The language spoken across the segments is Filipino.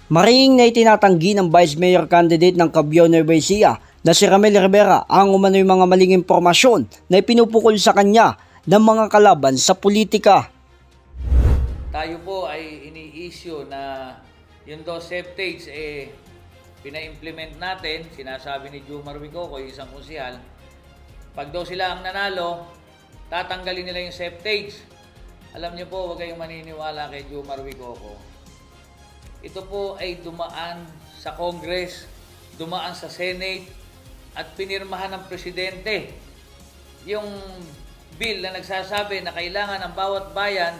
Maring na itinatanggi ng Vice Mayor candidate ng Cabiao Nueva Ecija na si Ramel Rivera ang umano'y mga maling impormasyon na ipinupukol sa kanya ng mga kalaban sa politika. Tayo po ay ini-issue na yung daw septage pina-implement natin. Sinasabi ni Jomar Wicoco, isang konsyal, pag daw sila ang nanalo, tatanggalin nila yung septage. Alam niyo po, huwag kayong maniniwala kay Jomar Wicoco. Ito po ay dumaan sa Congress, dumaan sa Senate, at pinirmahan ng Presidente. Yung bill na nagsasabi na kailangan ang bawat bayan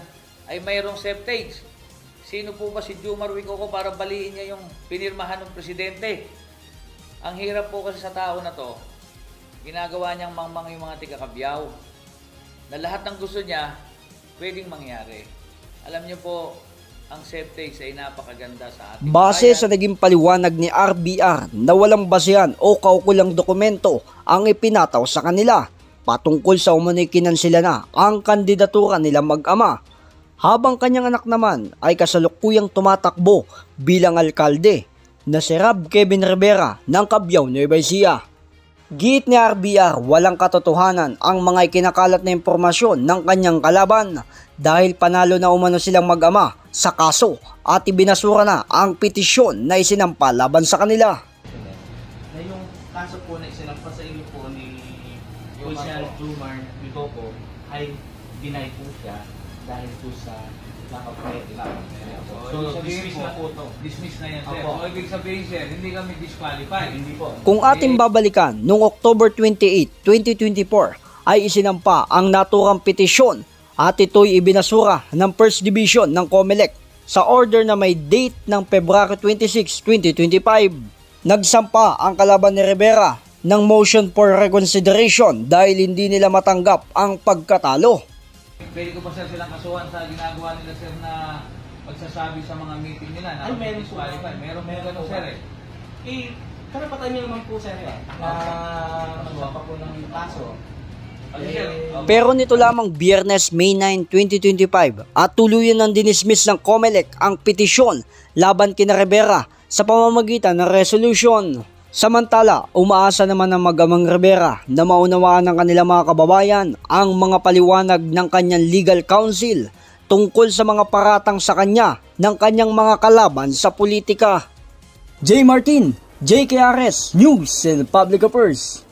ay mayroong septage. Sino po ba si Jomar Wicoco para baliin niya yung pinirmahan ng Presidente? Ang hirap po kasi sa tao na to, ginagawa niyang mangmang yung mga tiga-Cabiao, na lahat ng gusto niya, pwedeng mangyari. Alam niyo po, ang septage ay napakaganda sa ating Base sa naging paliwanag ni RBR na walang basehan o kaukulang dokumento ang ipinataw sa kanila patungkol sa umano'y kinansila na ang kandidatura nila mag-ama, habang kanyang anak naman ay kasalukuyang tumatakbo bilang alkalde na si Rab Kevin Rivera ng Cabiao Nueva Ecija. Giit ni RBR, walang katotohanan ang mga ikinakalat na impormasyon ng kanyang kalaban dahil panalo na umano silang mag-ama sa kaso at ibinasura na ang petisyon na isinampa laban sa kanila. Na yung kaso po na isinampa sa iyo po ni Jomar Wicoco ay deny po siya dahil po sa lack of credit. So, dismiss na po ito. Dismiss na yan, sir. So, ibig sabihin, sir, hindi kami disqualified. Hindi po. Kung ating babalikan, noong October 28, 2024 ay isinampa ang naturang petisyon at ito'y ibinasura ng First Division ng COMELEC sa order na may date ng February 26, 2025. Nagsampa ang kalaban ni Rivera ng motion for reconsideration dahil hindi nila matanggap ang pagkatalo. Pwede ko ba, sir, silang kasuhan sa ginagawa nila, sir, na pagsasabi sa mga meeting nila na meron disqualified? Meron ganun, sir, karapatan niyo naman po, sir, na magsampa po ng kaso. Pero nito lamang Biyernes, May 9, 2025 at tuluyan ng dinismiss ng COMELEC ang petisyon laban kina Rivera sa pamamagitan ng resolution. Samantala, umaasa naman ng mag-amang Rivera na maunawaan ng kanilang mga kababayan ang mga paliwanag ng kanyang legal counsel tungkol sa mga paratang sa kanya ng kanyang mga kalaban sa politika. J. Martin, JKRS News and Public Affairs.